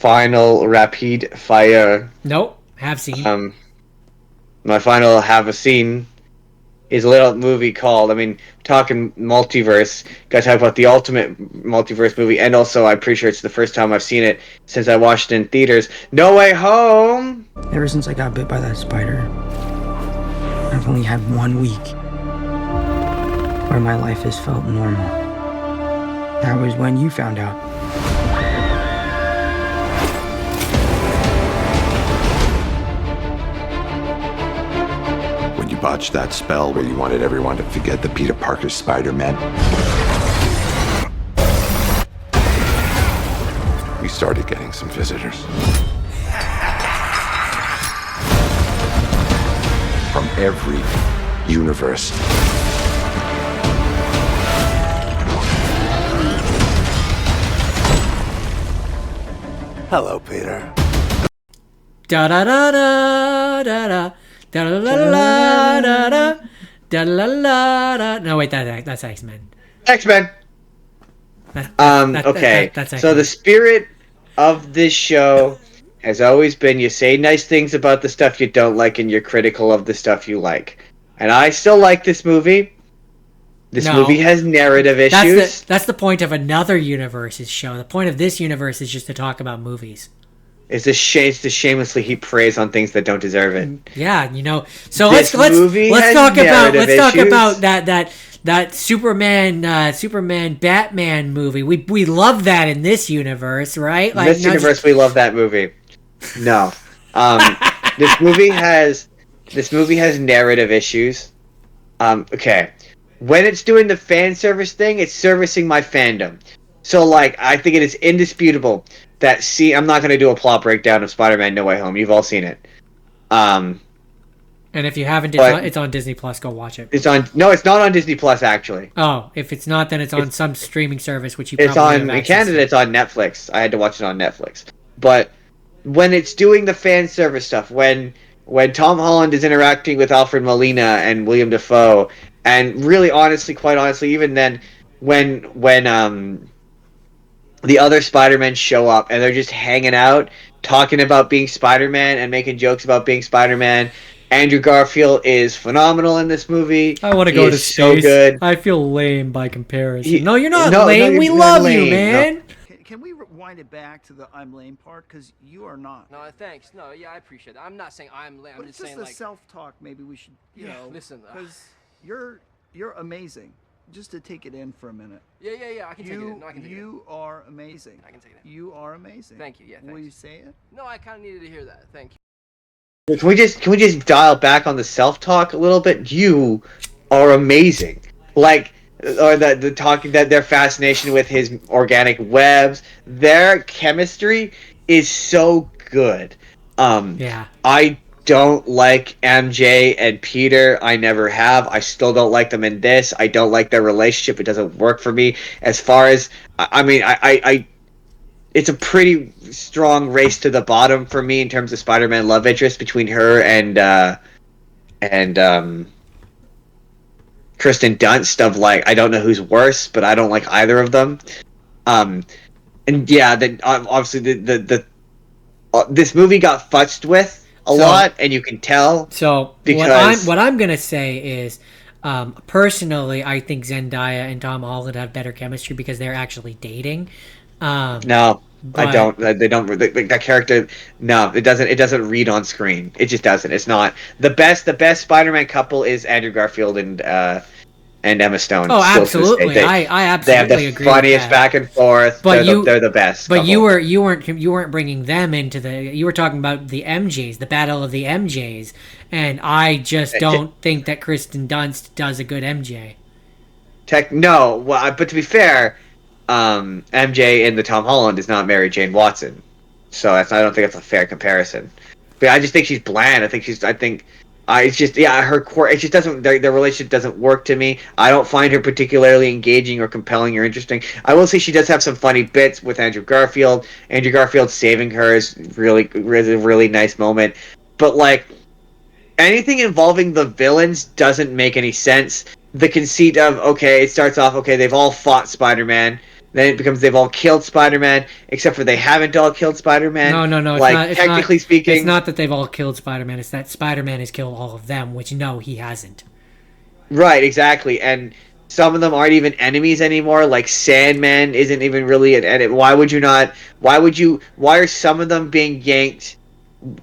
final rapid fire. Nope, have seen. My final have seen is a little movie called, talking multiverse, gotta talk about the ultimate multiverse movie, and also I'm pretty sure it's the first time I've seen it since I watched it in theaters. No Way Home! Ever since I got bit by that spider, I've only had 1 week where my life has felt normal. That was when you found out. When you botched that spell where you wanted everyone to forget the Peter Parker Spider-Man, we started getting some visitors. From every universe. Hello, Peter. Da da da da da da da la la da da da la la da. No, wait, that's X-Men. X-Men. Okay. That's so the spirit of this show has always been you say nice things about the stuff you don't like and you're critical of the stuff you like. And I still like this movie. This movie has narrative issues. That's the point of another universe's show. The point of this universe is just to talk about movies. It's to shamelessly heap praise on things that don't deserve it. Yeah, So let's talk about that Superman Batman movie. We love that in this universe, right? Like, this universe, we love that movie. No, this movie has narrative issues. Okay, when it's doing the fan service thing, it's servicing my fandom. So, I think it is indisputable that I'm not going to do a plot breakdown of Spider-Man No Way Home. You've all seen it. And if you haven't, it's on Disney Plus. Go watch it. No, it's not on Disney Plus actually. Oh, if it's not, then it's on some streaming service, which you. It's on in Canada. It's on Netflix. I had to watch it on Netflix. But when it's doing the fan service stuff, when Tom Holland is interacting with Alfred Molina and William Dafoe, and really quite honestly, even then, when the other Spider-Men show up and they're just hanging out, talking about being Spider-Man and making jokes about being Spider-Man. Andrew Garfield is phenomenal in this movie. I want to go to space. So good. I feel lame by comparison. No, you're not lame. We love you, man. No. Can we rewind it back to the I'm lame part? Because you are not. No, thanks. No, yeah, I appreciate that. I'm not saying I'm lame. I'm just saying, the self-talk. Maybe we should, listen. Because you're amazing. Just to take it in for a minute. Yeah. I can take it in. No, I can take it in. You are amazing. I can take it in. You are amazing. Thank you. Yeah, thanks. Will you say it? No, I kind of needed to hear that. Thank you. Can we just dial back on the self-talk a little bit? You are amazing. Or the talking, that their fascination with his organic webs, their chemistry is so good. Yeah. I don't like MJ and Peter. I never have. I still don't like them in this. I don't like their relationship. It doesn't work for me. As far as it's a pretty strong race to the bottom for me in terms of Spider-Man love interest between her and Kristen Dunst. I don't know who's worse, but I don't like either of them. Obviously this movie got futzed with a lot, and you can tell. So what I'm gonna say is, personally, I think Zendaya and Tom Holland have better chemistry because they're actually dating. No, I don't. They don't. That character. No, it doesn't. It doesn't read on screen. It just doesn't. It's not the best. The best Spider-Man couple is Andrew Garfield and Emma Stone. Oh, absolutely. I absolutely they have the agree funniest with that. Back and forth. But they're the best. But couple. you weren't bringing them into the. You were talking about the MJs, the battle of the MJs, and I just don't think that Kristen Dunst does a good MJ. No, well, but to be fair, MJ in the Tom Holland is not Mary Jane Watson, so I don't think that's a fair comparison. But I just think she's bland. Her core. It just doesn't. Their relationship doesn't work to me. I don't find her particularly engaging or compelling or interesting. I will say she does have some funny bits with Andrew Garfield. Andrew Garfield saving her is a really nice moment. But anything involving the villains doesn't make any sense. The conceit of it starts off they've all fought Spider-Man. Then it becomes they've all killed Spider-Man, except for they haven't all killed Spider-Man. No. Like, technically speaking, it's not that they've all killed Spider-Man. It's that Spider-Man has killed all of them, which no, he hasn't. Right, exactly. And some of them aren't even enemies anymore. Like Sandman isn't even really an enemy. Why are some of them being yanked?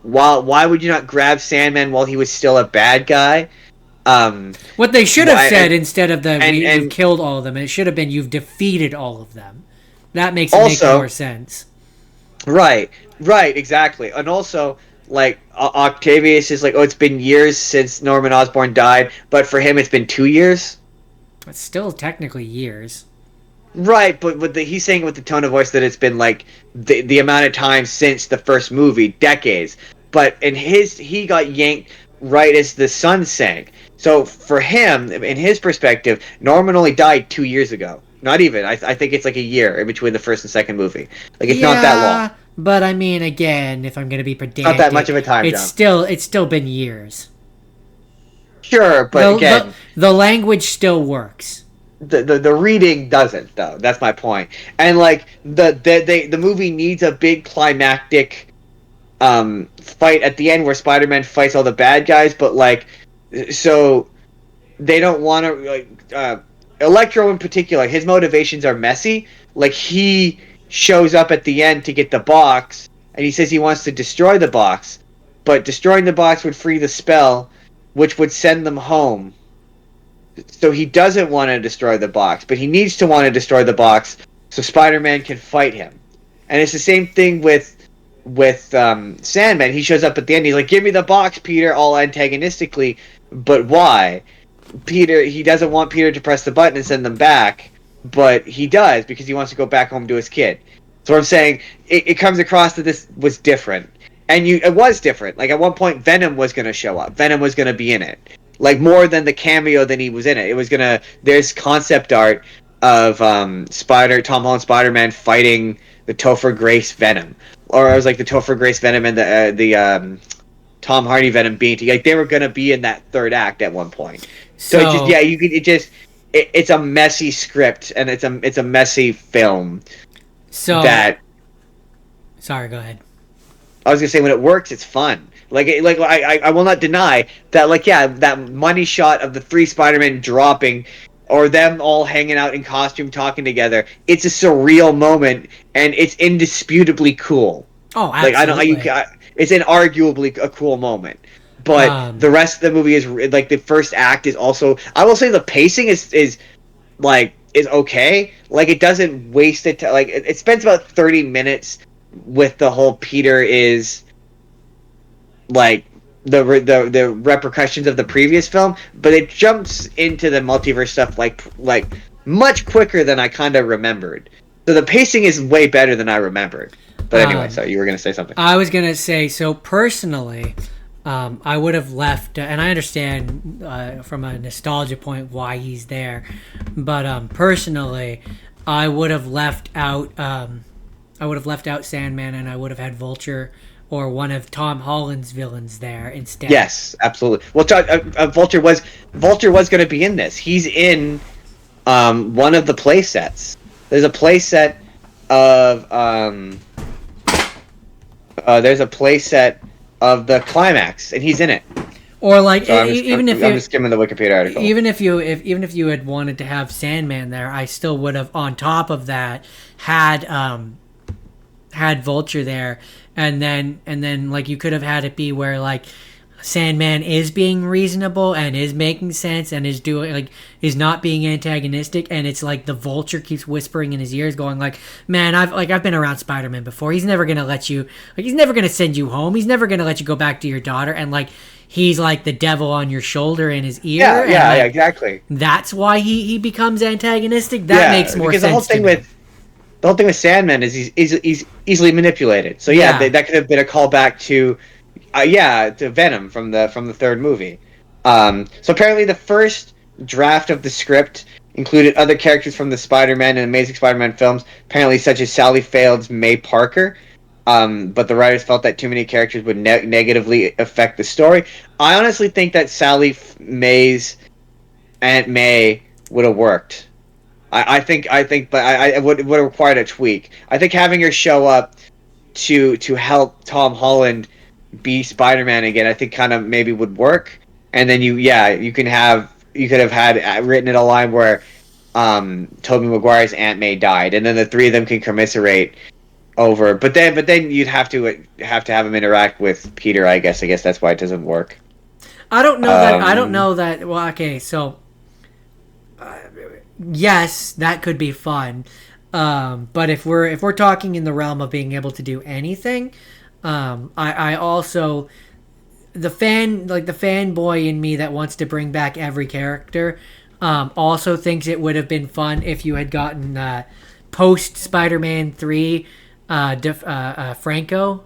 Why would you not grab Sandman while he was still a bad guy? What they should have said instead of you killed all of them, it should have been you've defeated all of them. That makes it make more sense. Right, exactly. And also, like, Octavius is like, oh, it's been years since Norman Osborn died, but for him it's been 2 years. It's still technically years. Right, but he's saying it with the tone of voice that it's been like the amount of time since the first movie, decades. But he got yanked right as the sun sank. So for him, in his perspective, Norman only died 2 years ago. Not even. I think it's like a year in between the first and second movie. Like, it's not that long. But I mean, again, if I'm going to be pedantic, not that much of a time jump. It's still been years. Sure, but again, the language still works. The reading doesn't, though. That's my point. And like the movie needs a big climactic fight at the end where Spider-Man fights all the bad guys, but like, so they don't want to like Electro in particular. His motivations are messy. Like, he shows up at the end to get the box, and he says he wants to destroy the box, but destroying the box would free the spell, which would send them home. So he doesn't want to destroy the box, but he needs to want to destroy the box so Spider-Man can fight him. And it's the same thing with Sandman. He shows up at the end. He's like, "Give me the box, Peter," all antagonistically. But why? He doesn't want Peter to press the button and send them back, but he does because he wants to go back home to his kid. So I'm saying it comes across that this was different, and it was different. Like, at one point, Venom was going to show up. Venom was going to be in it. Like, more than the cameo than he was in it. It was gonna. There's concept art of Tom Holland Spider-Man fighting the Topher Grace Venom, or it was like the Topher Grace Venom and the Tom Hardy Venom being together. Like, they were gonna be in that third act at one point. So it's a messy script, and it's a messy film. So sorry, go ahead. I was gonna say, when it works, it's fun. I will not deny that, like, yeah, that money shot of the three Spider-Men dropping, or them all hanging out in costume talking together, it's a surreal moment, and it's indisputably cool. Oh, absolutely. It's inarguably a cool moment. But the rest of the movie is, like, the first act is also, I will say the pacing is okay. Like, it doesn't waste it. Like, it spends about 30 minutes with the whole Peter is, like, the repercussions of the previous film, but it jumps into the multiverse stuff like much quicker than I kind of remembered. So the pacing is way better than I remembered. But anyway, so you were going to say something. I was going to say, so personally, I would have left, and I understand from a nostalgia point why he's there, but personally, I would have left out Sandman, and I would have had Vulture or one of Tom Holland's villains there instead. Yes, absolutely. Well, Vulture was going to be in this. He's in one of the play sets. There's a play set of the climax, and he's in it. Or like, so I'm just skimming the Wikipedia article. Even if you had wanted to have Sandman there, I still would have, on top of that, had Vulture there, and then like, you could have had it be where, like, Sandman is being reasonable and is making sense and is doing, like, is not being antagonistic, and it's like the Vulture keeps whispering in his ears, going like, "Man, I've been around Spider-Man before. He's never gonna let you, like, he's never gonna send you home. He's never gonna let you go back to your daughter." And like, he's like the devil on your shoulder in his ear. Yeah, exactly. That's why he becomes antagonistic. That makes more sense. Because the whole thing with Sandman is he's easily manipulated. So that could have been a callback to Venom from the third movie. So apparently the first draft of the script included other characters from the Spider-Man and Amazing Spider-Man films, apparently such as Sally Field's May Parker. But the writers felt that too many characters would negatively affect the story. I honestly think that Sally May's Aunt May would have worked. but I would have required a tweak. I think having her show up to help Tom Holland be Spider-Man again, I think kind of maybe would work. And then you could have had written in a line where Tobey Maguire's Aunt May died, and then the three of them can commiserate over. But then you'd have to have him interact with Peter. I guess that's why it doesn't work. I don't know that. Well, okay, so yes, that could be fun. But if we're talking in the realm of being able to do anything, I also the fanboy in me that wants to bring back every character. Also thinks it would have been fun if you had gotten post Spider-Man 3 Franco,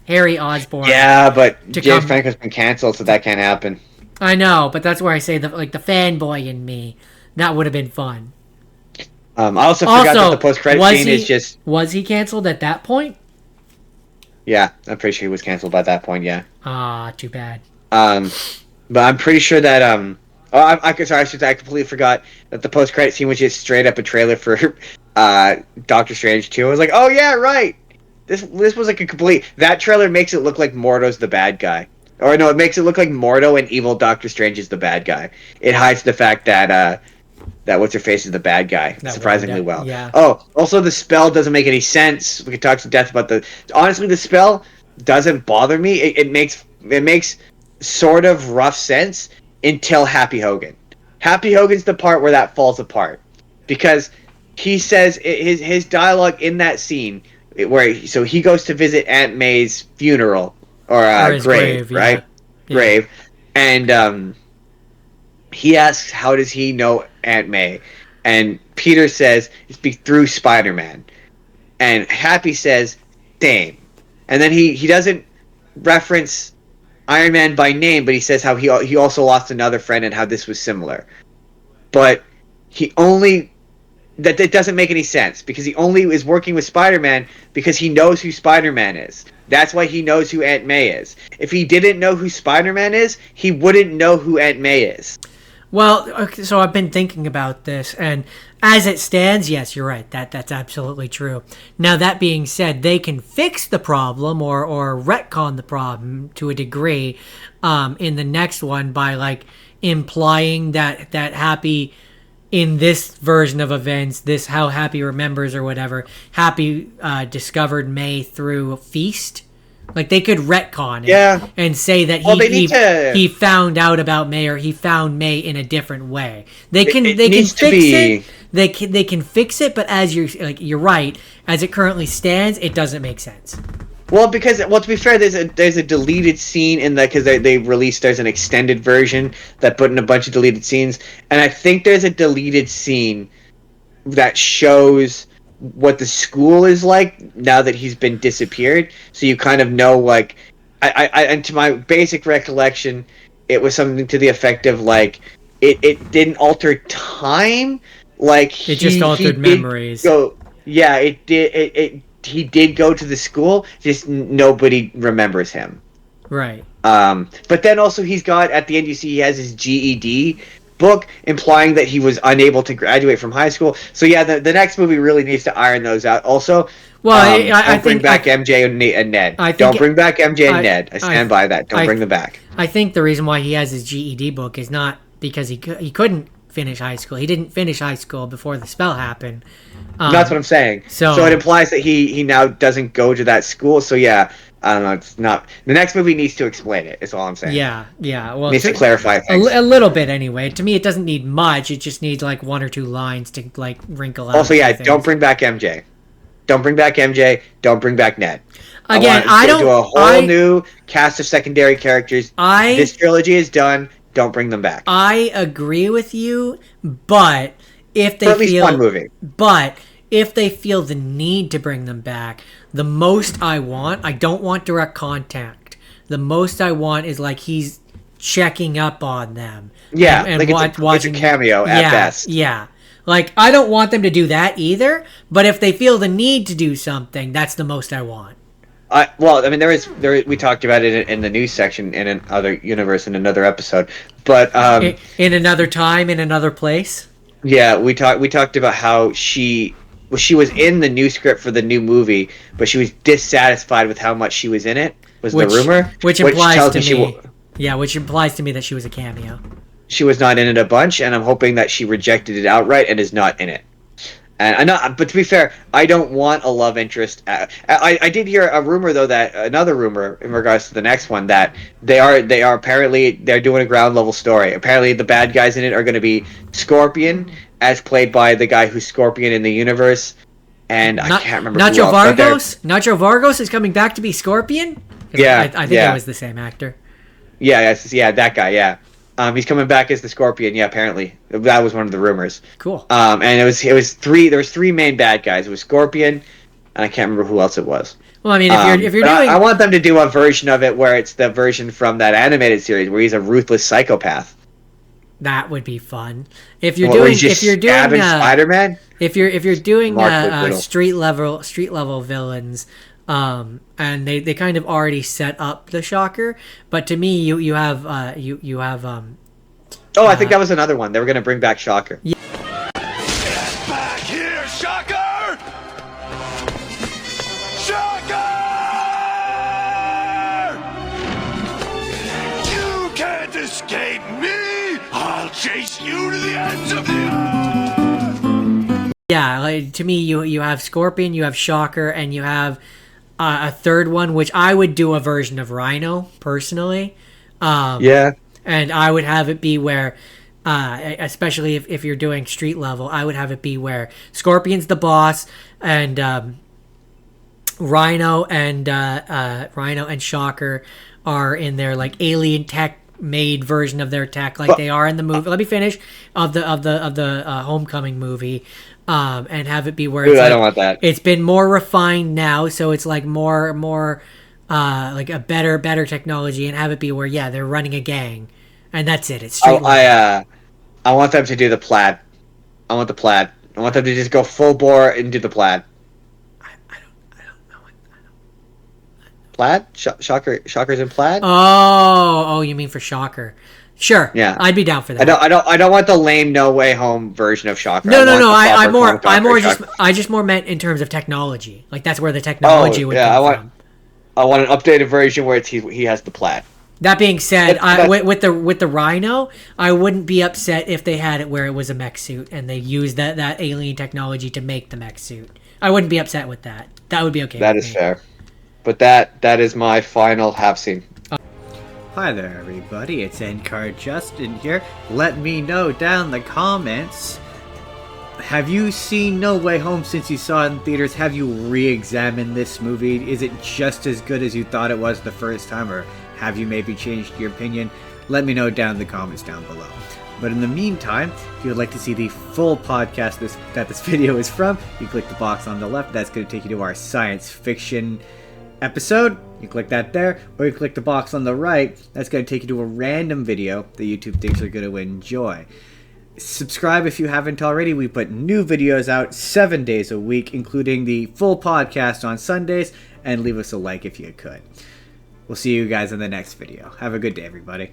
Harry Osborn. Yeah, but James Franco's been canceled, so that can't happen. I know, but that's where I say the fanboy in me, that would have been fun. I also forgot that the post-credit scene is just... Was he canceled at that point? Yeah, I'm pretty sure he was canceled by that point, yeah. Ah, too bad. But I'm pretty sure that I completely forgot that the post-credit scene was just straight up a trailer for Doctor Strange 2. I was like, oh yeah, right. This was like a complete. That trailer makes it look like Mordo's the bad guy, or no, it makes it look like Mordo and evil Doctor Strange is the bad guy. It hides the fact that what's her face is the bad guy surprisingly well. Yeah. Oh, also the spell doesn't make any sense. We could talk to death about honestly, the spell doesn't bother me. It makes sort of rough sense until Happy Hogan. Happy Hogan's the part where that falls apart, because he says his dialogue in that scene where he goes to visit Aunt May's funeral or grave, right? Yeah. Grave, and he asks, how does he know Aunt May? And Peter says it's through Spider-Man, and Happy says same, and then he doesn't reference Iron Man by name, but he says how he also lost another friend and how this was similar. But that doesn't make any sense, because he only is working with Spider-Man because he knows who Spider-Man is. That's why he knows who Aunt May is. If he didn't know who Spider-Man is, he wouldn't know who Aunt May is. Well, okay, so I've been thinking about this, and as it stands, yes, you're right. That's absolutely true. Now, that being said, they can fix the problem or retcon the problem to a degree in the next one by implying that Happy, in this version of events, this how Happy remembers or whatever, Happy discovered May through Feast. They could retcon it and say that he found out about May, or he found May in a different way. They can fix it. They can fix it, but as you're right, as it currently stands, it doesn't make sense. Well, to be fair, there's a deleted scene in because they released, there's an extended version that put in a bunch of deleted scenes, and I think there's a deleted scene that shows what the school is like now that he's been disappeared, so you kind of know and to my basic recollection, it was something to the effect of it didn't alter time, it just altered memories. It did. He did go to the school, just nobody remembers him. Right. But then also he's got, at the end you see he has his GED book, implying that he was unable to graduate from high school. So yeah, the next movie really needs to iron those out. Also, I bring back MJ and Ned. Don't bring back MJ and Ned. I stand by that. Don't bring them back. I think the reason why he has his GED book is not because he couldn't finish high school. He didn't finish high school before the spell happened. That's what I'm saying. So it implies that he now doesn't go to that school. So yeah, I don't know. It's not. The next movie needs to explain it. Is all I'm saying. Yeah. Well, it needs to clarify things a little bit anyway. To me, it doesn't need much. It just needs one or two lines to wrinkle out. Also, yeah, don't bring back MJ. Don't bring back MJ. Don't bring back Ned. Again, I don't do a whole new cast of secondary characters. This trilogy is done. Don't bring them back. I agree with you, but if they for at least one movie. But if they feel the need to bring them back, the most I don't want direct contact. The most I want is he's checking up on them. Yeah, and watching, it's a cameo at best. Yeah. I don't want them to do that either, but if they feel the need to do something, that's the most I want. Well, I mean, we talked about it in the news section in another universe in another episode, but in another time, in another place. yeah, we talked about how she was in the new script for the new movie, but she was dissatisfied with how much she was in it. Was the rumor, which implies to me, which implies to me that she was a cameo. She was not in it a bunch, and I'm hoping that she rejected it outright and is not in it. And I know, but to be fair, I don't want a love interest. I did hear a rumor though, that another rumor in regards to the next one, that they are apparently they're doing a ground level story. Apparently, the bad guys in it are going to be Scorpion, as played by the guy who's Scorpion in the universe, and I can't remember. Nacho Vargos. Nacho Vargos is coming back to be Scorpion. Yeah, I think it was the same actor. Yeah, that guy. Yeah. He's coming back as the Scorpion. Yeah, apparently that was one of the rumors. Cool. And it was three. There was three main bad guys. It was Scorpion, and I can't remember who else it was. Well, I mean, if you're doing, I want them to do a version of it where it's the version from that animated series where he's a ruthless psychopath. That would be fun. If you're doing Spider-Man, if you're doing street level villains. And they kind of already set up the Shocker, but to me, you have. I think that was another one. They were going to bring back Shocker. Yeah. Get back here, Shocker! Shocker! You can't escape me! I'll chase you to the ends of the earth! Yeah, like, to me, you have Scorpion, you have Shocker, and you have a third one, which I would do a version of Rhino, personally. Yeah. And I would have it be where, especially if you're doing street level, I would have it be where Scorpion's the boss, and Rhino and Shocker are in their like alien tech made version of their tech, like they are in the movie. Let me finish of the Homecoming movie. And have it be where it's I don't want that. It's been more refined now, so it's like more like a better technology, and have it be where they're running a gang, and that's it. It's street I want them to do the plaid. I want the plaid. I want them to just go full bore and do the plaid. I don't know. Plaid? Shocker's in plaid? Oh, you mean for Shocker? Sure. Yeah. I'd be down for that. I don't want the lame No Way Home version of Shocker. No. I just more meant in terms of technology. Like that's where the technology would come from. I want an updated version where he has the plaid. That being said, with the Rhino, I wouldn't be upset if they had it where it was a mech suit and they used that alien technology to make the mech suit. I wouldn't be upset with that. That would be okay. That is fair. But that is my final half scene. Hi there everybody, it's Endcard Justin here. Let me know down in the comments, have you seen No Way Home since you saw it in theaters? Have you re-examined this movie? Is it just as good as you thought it was the first time, or have you maybe changed your opinion? Let me know down in the comments down below. But in the meantime, if you would like to see the full podcast that this video is from, you click the box on the left. That's going to take you to our science fiction episode. You click that there, or you click the box on the right. That's going to take you to a random video that YouTube thinks you're going to enjoy. Subscribe if you haven't already. We put new videos out 7 days a week, including the full podcast on Sundays, and leave us a like if you could. We'll see you guys in the next video. Have a good day, everybody.